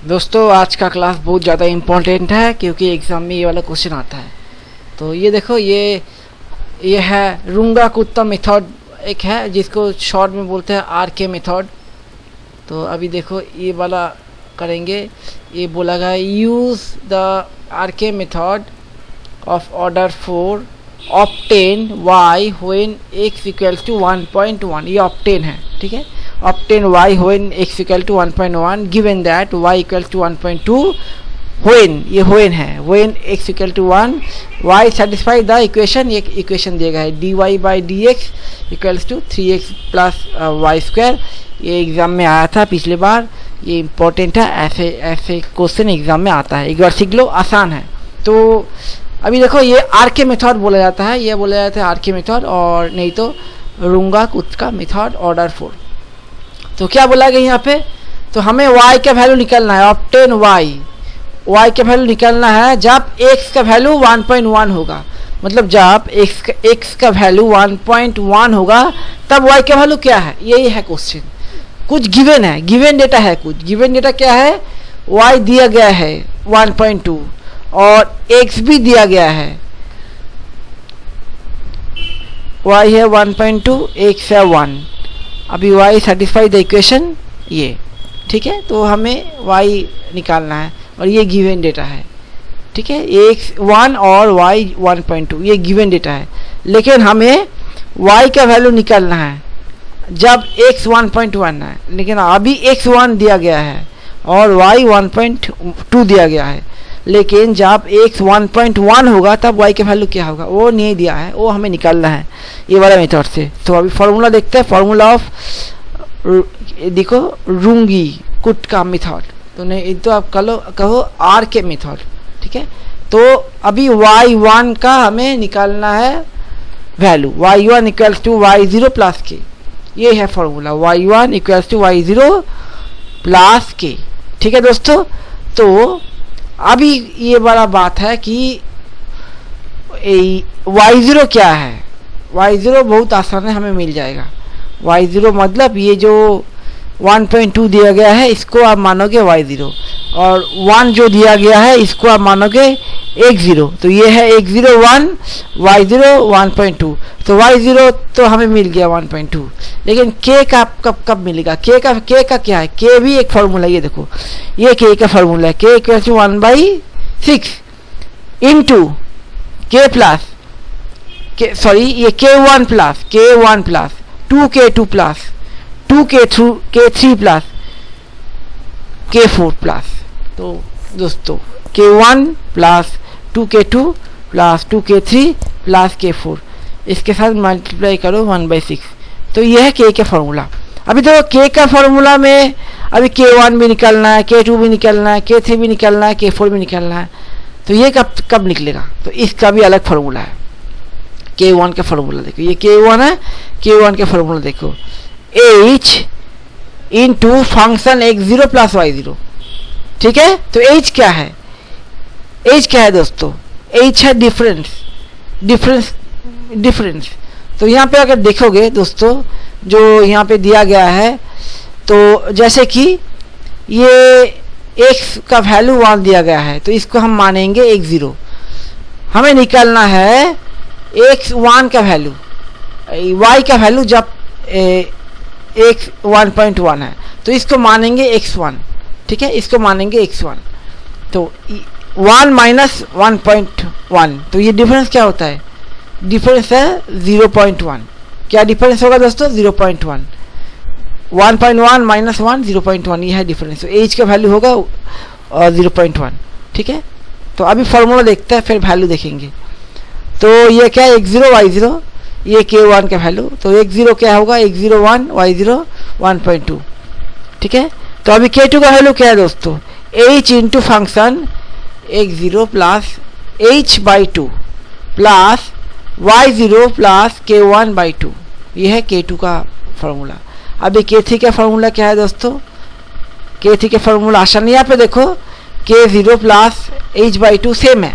दोस्तों आज का क्लास बहुत ज़्यादा इम्पोर्टेंट है क्योंकि एग्ज़ाम में ये वाला क्वेश्चन आता है। तो ये देखो ये है रूंगा कुत्ता मेथड, एक है जिसको शॉर्ट में बोलते हैं आरके मेथड। तो अभी देखो ये वाला करेंगे। ये बोला गया use the RK method of order 4 obtain y when x equals to 1.1। ये ऑब्टेन है, ठीक है। obtain y when x equal to 1.1 given that y equals to 1.2 when, ये when है, when x equal to 1 y satisfy the equation। ये equation दिया गया है dy by dx equals to 3x plus y square। ये exam में आया था पिछले बार, ये इम्पोर्टेंट है, ऐसे क्वेश्चन एग्ज़ाम में आता है, एक बार सीख लो, आसान है। तो अभी देखो ये आरके मेथड बोला जाता है, ये बोला जाता है आरके मेथड, और नहीं तो रूंगा कुत्ता मेथड ऑर्डर 4। तो क्या बोला गया यहाँ पे, तो हमें y का वैल्यू निकालना है, ऑब्टेन y का वैल्यू निकालना है जब x का वैल्यू 1.1 होगा। मतलब जब x का वैल्यू 1.1 होगा तब y का वैल्यू क्या है, यही है क्वेश्चन। कुछ गिवन है, गिवन डेटा है, कुछ गिवन डेटा क्या है, y दिया गया है 1.2 और x भी दिया गया है, y है 1.2, x है 1। अभी y सेटिस्फाई द इक्वेशन, ये ठीक है। तो हमें y निकालना है और ये गिवन डेटा है, ठीक है। x 1 और y 1.2 ये गिवन डेटा है, लेकिन हमें y का वैल्यू निकालना है जब x 1.1 है, लेकिन अभी x 1 दिया गया है और y 1.2 दिया गया है, लेकिन जब x 1.1 होगा तब y का वैल्यू क्या होगा वो नहीं दिया है, वो हमें निकालना है ये वाला मेथड से। तो अभी फार्मूला देखते हैं, फार्मूला ऑफ देखो रूंगी कुट का मेथड। तो नहीं तो आप कहो आर के मेथड, ठीक है। तो अभी y1 का हमें निकालना है value, y1 equals to y0 plus के, ये है formula, y1 equals to y0 plus के, ठीक है दोस्तों। तो अभी ये बड़ा बात है कि y0 क्या है, y0 बहुत आसान है, हमें मिल जाएगा। y0 मतलब ये जो 1.2 दिया गया है इसको आप मानोगे y0, और 1 जो दिया गया है इसको आप मानोगे x0। तो ये है x0 1, y0 1.2। तो y0 तो हमें मिल गया 1.2, लेकिन k का कब मिलेगा, k का क्या है, k भी एक फार्मूला है, ये देखो ये k का फार्मूला है, k equal to 1/6 into k plus sorry ये k1 plus 2k2 plus 2k3 plus k4 plus. तो दोस्तों k1 plus 2k2 plus 2k3 plus k4, इसके साथ मल्टीप्लाई करो 1/6। तो यह है k का फार्मूला। अभी देखो k का फार्मूला में अभी k1 भी निकालना है, k2 भी निकालना है, k3 भी निकालना है, k4 भी निकालना है। तो ये कब निकलेगा, तो इसका भी अलग फार्मूला है। k1 का फार्मूला देखो, ये k1 है, k1 का फार्मूला देखो h into function x0 plus y0, ठीक है। तो h क्या है, दोस्तों h है डिफरेंस। तो यहाँ पे अगर देखोगे दोस्तों जो यहाँ पे दिया गया है, तो जैसे कि ये x का वैल्यू 1 दिया गया है तो इसको हम मानेंगे x0। हमें निकालना है x1 का वैल्यू, y का वैल्यू जब x 1.1 है तो इसको मानेंगे x1, ठीक है, इसको मानेंगे x1। तो 1 माइनस 1.1, तो ये डिफरेंस क्या होता है, डिफरेंस है 0.1। क्या डिफरेंस होगा दोस्तों, 0.1, 1.1 माइनस 1 0.1, ये है डिफरेंस। तो एज का वैल्यू होगा 0.1, ठीक है। तो अभी फार्मूला देखते हैं फिर वैल्यू देखेंगे। तो ये क्या है x0 y0, ये k1 का वैल्यू, तो x0 क्या होगा, x0 1 y0 1.2, ठीक है। तो अभी k2 का वैल्यू क्या है दोस्तों, h into function x0 plus h/2 plus y0 plus k1/2, ये है k2 का फार्मूला। अभी k3 का फार्मूला क्या है दोस्तों, k3 का फार्मूला आसान है, यहाँ पे देखो k0 प्लस h/2 सेम है,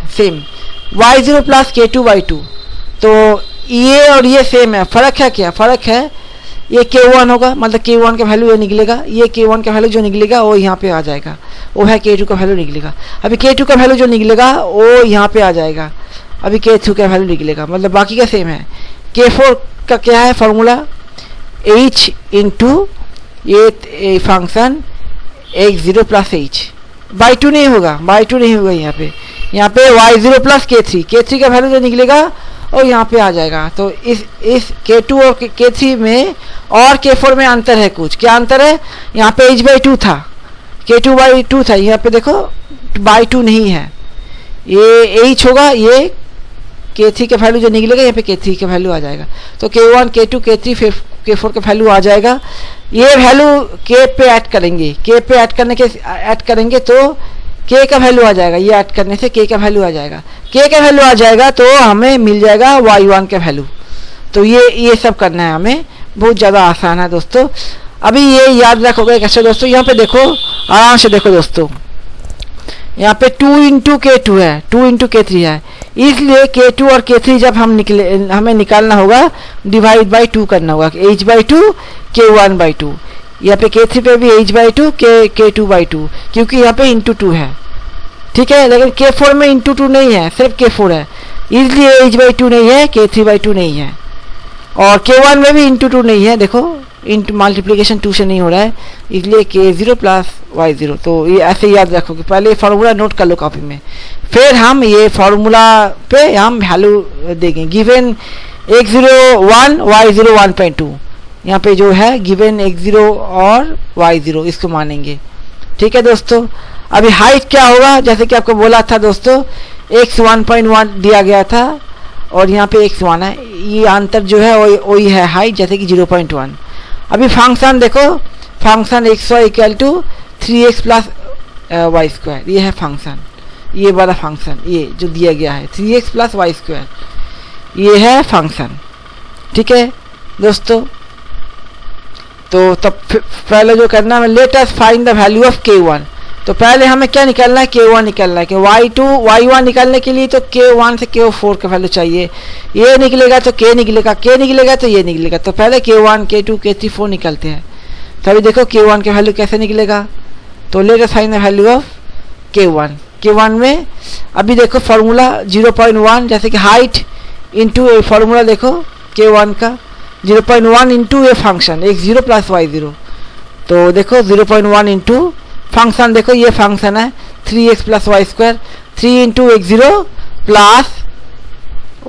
y0 प्लस k2/2। तो ये और ये सेम है, फर्क है क्या, फर्क है ये K1 होगा, मतलब K1 का वैल्यू ये निकलेगा, ये K1 का वैल्यू जो निकलेगा वो यहाँ पे आ जाएगा, वो है K2 का वैल्यू निकलेगा। अभी K2 का वैल्यू जो निकलेगा वो यहाँ पे आ जाएगा, अभी K3 का वैल्यू निकलेगा, मतलब बाकी का सेम है। K4 का क्या है फॉर्मूला, h इंटू ये function x0 plus h, by two नहीं होगा, बाई टू नहीं होगा यहाँ पे y0 प्लस K3 का वैल्यू जो निकलेगा और यहाँ पे आ जाएगा। तो इस K2 और K3 में और K4 में अंतर है, कुछ क्या अंतर है, यहाँ पे h/2 था, K2/2 था, यहाँ पे देखो by2 नहीं है, ये h होगा, ये K3 का वैल्यू जो निकलेगा यहाँ पे K3 का वैल्यू आ जाएगा। तो K1 K2 K3 फिर K4 का वैल्यू आ जाएगा। ये वैल्यू K पे ऐड करेंगे, K पे ऐड करेंगे तो K का वैल्यू आ जाएगा, ये ऐड करने से K का वैल्यू आ जाएगा, K का वैल्यू आ जाएगा तो हमें मिल जाएगा y1 का वैल्यू। तो ये सब करना है हमें, बहुत ज़्यादा आसान है दोस्तों। अभी ये याद रखोगे कैसे दोस्तों, यहाँ पे देखो आराम से देखो दोस्तों, यहाँ पे 2 इंटू K2 है, 2 इंटू K3 है, इसलिए K2 और K3 जब हमें निकालना होगा डिवाइड बाई 2 करना होगा, h/2 K1/2, यहाँ पे K3 पे भी h/2 K2/2, क्योंकि यहाँ पे इंटू 2 है, ठीक है। लेकिन K4 में इंटू 2 नहीं है, सिर्फ K4 है, इसलिए h/2 नहीं है, K3/2 नहीं है, और K1 में भी इंटू 2 नहीं है, देखो इंटू मल्टीप्लीकेशन 2 से नहीं हो रहा है, इसलिए K0 प्लस y0। तो ये ऐसे याद रखोगे, पहले फार्मूला नोट कर लो कॉपी में, फिर हम ये फार्मूला पे हम वैल्यू देंगे। गिवन x0 1 y0 1.2, यहाँ पे जो है गिवन x0 और y0 इसको मानेंगे, ठीक है दोस्तों। अभी हाइट क्या होगा, जैसे कि आपको बोला था दोस्तों, x 1.1 दिया गया था और यहाँ पे x1 है, ये अंतर जो है वही है हाइट, जैसे कि 0.1। अभी फंक्शन देखो, function x equal to 3x plus Y square, ये है फंक्शन, ये वाला फंक्शन ये जो दिया गया है 3x प्लस वाई स्क्वायर, ये है फंक्शन, ठीक है दोस्तों। तो तब पहले जो करना है, let us find the value of K1। तो पहले हमें क्या निकालना है, K1 निकालना है, कि y1 निकालने के लिए तो K1 से K4 का वैल्यू चाहिए, ये निकलेगा तो K निकलेगा, K निकलेगा तो ये निकलेगा। तो पहले K1 K2 K3 4 निकलते हैं, तभी देखो K1 का वैल्यू कैसे निकलेगा। तो let us find the value of K1 में अभी देखो फार्मूला 0.1, जैसे कि हाइट इंटू ए फार्मूला देखो K1 का 0.1 into a function x0 plus y0। तो देखो 0.1 इंटू फंक्शन, देखो ये फंक्शन है 3x plus Y square, 3 into x0 plus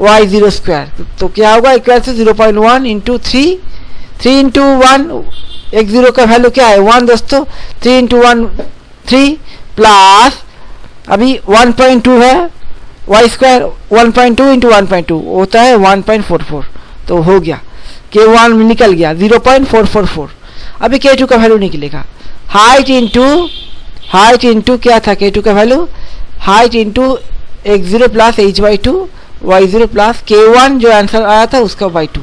y0 square. तो क्या होगा, equal to 0.1 into 3 into 1, x0 का वैल्यू क्या है 1 दोस्तों, 3 इंटू 1 3 प्लस अभी 1.2 है, वाई स्क्वायर 1.2 इंटू 1.2 होता है 1.44। तो हो गया, K1 निकल गया 0.444। अभी K2 का वैल्यू निकलेगा, हाइट इंटू क्या था K2 का value, height into x0 plus h/2 y0 plus K1 जो आंसर आया था उसका by2।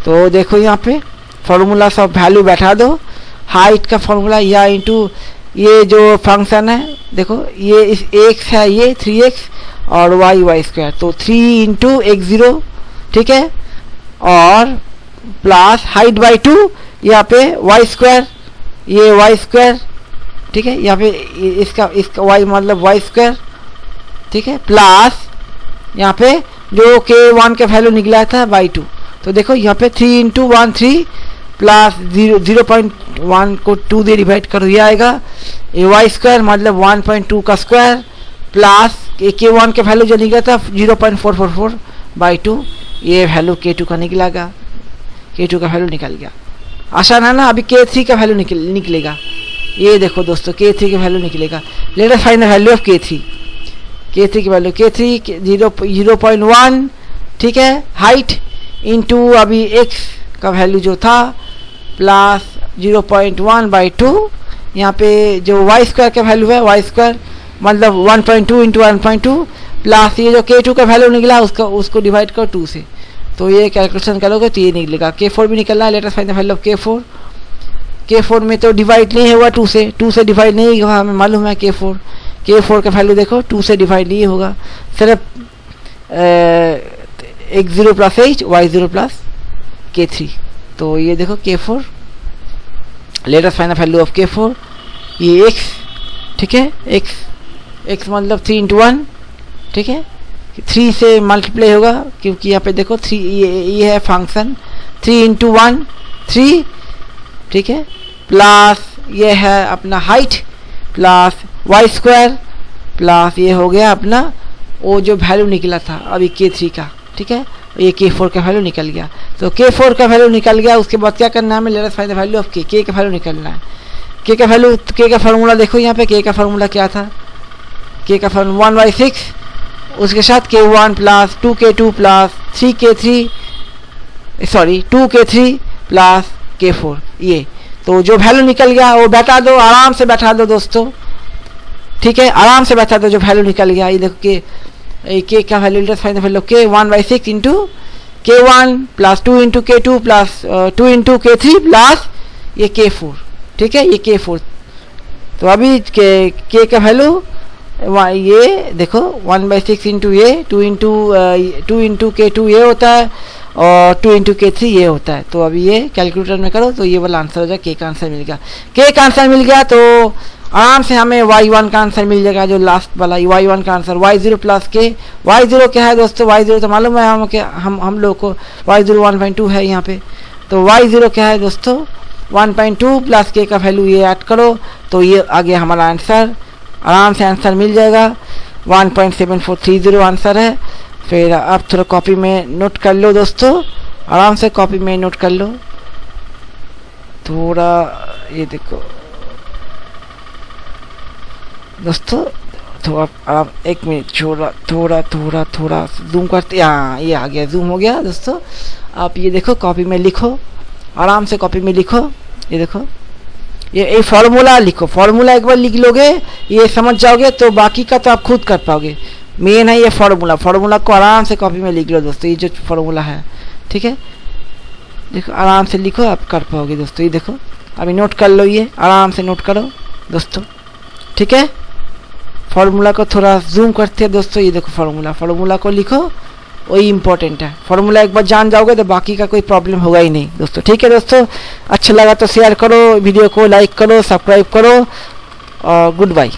तो देखो यहाँ पे फॉर्मूला सब वैल्यू बैठा दो, हाइट का फॉर्मूला या इंटू ये जो फंक्शन है देखो, ये इस x है ये 3x और y स्क्वायर, तो 3 इंटू x0, ठीक है, और प्लस हाइट by2, यहाँ पे y स्क्वायर, ये y स्क्वायर, ठीक है, यहाँ पे इसका y मतलब y स्क्वायर, ठीक है, प्लस यहाँ पे जो K1 का वैल्यू निकला था by2। तो देखो यहाँ पे 3 इंटू 1 3 प्लस 0.1 को 2 दे डिवाइड करो, ये आएगा ये y स्क्वायर मतलब 1.2 का स्क्वायर प्लस K1 का वैल्यू जो निकला था 0.444 बाई 2, ये वैल्यू K2 का निकलेगा, K2 का वैल्यू निकल गया। आसान है ना। अभी K3 का वैल्यू निकलेगा, ये देखो दोस्तों K3 का वैल्यू निकलेगा। Let us find the value of K3 की वैल्यू K3 0.1, ठीक है, हाइट इंटू अभी x का वैल्यू जो था प्लस 0.1 बाई 2, यहाँ पे जो y स्क्वायर का वैल्यू है y स्क्वायर मतलब 1.2 इंटू 1.2 प्लस ये जो K2 का वैल्यू निकला उसको डिवाइड करो 2 से, तो ये कैलकुलेशन करोगे तो ये निकलेगा। K4 भी निकलना है, let us find the value of K4 में तो डिवाइड नहीं होगा 2 से डिवाइड नहीं होगा, हमें मालूम है K4 का वैल्यू देखो 2 से डिवाइड नहीं होगा, सिर्फ x0 plus h y0 plus K3, तो ये देखो K4, let us find the value of K4, ये x, ठीक है, x मतलब 3 इंटू 1, ठीक है, 3 से मल्टीप्लाई होगा क्योंकि यहाँ पे देखो 3, ये है फंक्शन 3 इंटू 1 3, ठीक है, प्लस ये है अपना height plus Y square plus ये हो गया अपना वो जो वैल्यू निकला था अभी K3 का, ठीक है, ये K4 का वैल्यू निकल गया। तो K4 का वैल्यू निकल गया, उसके बाद क्या करना है हमें, let us find the value of K का वैल्यू निकलना है। K का वैल्यू, K का फार्मूला देखो यहाँ पे, K का फार्मूला क्या था, K का फार्मूला 1/6, उसके साथ K1 plus 2K2 plus 3K3 sorry 2K3 plus K4, ये तो जो वैल्यू निकल गया वो बैठा दो, आराम से बैठा दो दोस्तों, ठीक है, आराम से बैठा दो जो वैल्यू निकल गया। ये देखो K का value, let's find the value K 1/6 into K1 plus 2 into K2 plus 2 into K3 plus ये K4, ठीक है, ये K4। तो अभी K का वैल्यू ये देखो 1/6 इंटू ये 2 इंटू K2 ये होता है और 2 इंटू K3 ये होता है। तो अभी ये कैलकुलेटर में करो तो ये वाला आंसर हो जाएगा, K का आंसर मिल गया। K का आंसर मिल गया तो आराम से हमें y1 का आंसर मिल जाएगा, जो लास्ट वाला y1 का answer y0 plus K। y0 क्या है दोस्तों, y0 तो मालूम है हम लोग को, y0 1.2 है यहाँ पे। तो y0 क्या है दोस्तों 1.2 प्लस K का वैल्यू ये ऐड करो तो ये आ गया हमारा आंसर, आराम से आंसर मिल जाएगा, 1.7430 आंसर है। फिर आप थोड़ा कॉपी में नोट कर लो दोस्तों, आराम से कॉपी में नोट कर लो थोड़ा, ये देखो दोस्तों, थोड़ा आराम, 1 मिनट थोड़ा जूम करते, हाँ ये आ गया, जूम हो गया दोस्तों। आप ये देखो कॉपी में लिखो, आराम से कॉपी में लिखो, ये देखो ये फॉर्मूला लिखो, फॉर्मूला एक बार लिख लोगे ये समझ जाओगे तो बाकी का तो आप खुद कर पाओगे। मेन है ये फॉर्मूला को आराम से कॉपी में लिख लो दोस्तों, ये जो फॉर्मूला है, ठीक है, देखो आराम से लिखो, आप कर पाओगे दोस्तों। ये देखो अभी नोट कर लो, ये आराम से नोट करो दोस्तों, ठीक है। फॉर्मूला को थोड़ा जूम करते हैं दोस्तों, ये देखो फॉर्मूला को लिखो, वही इंपॉर्टेंट है। फॉर्मूला एक बार जान जाओगे तो बाकी का कोई प्रॉब्लम होगा ही नहीं दोस्तों, ठीक है दोस्तों। अच्छा लगा तो शेयर करो, वीडियो को लाइक करो, सब्सक्राइब करो और गुड बाय।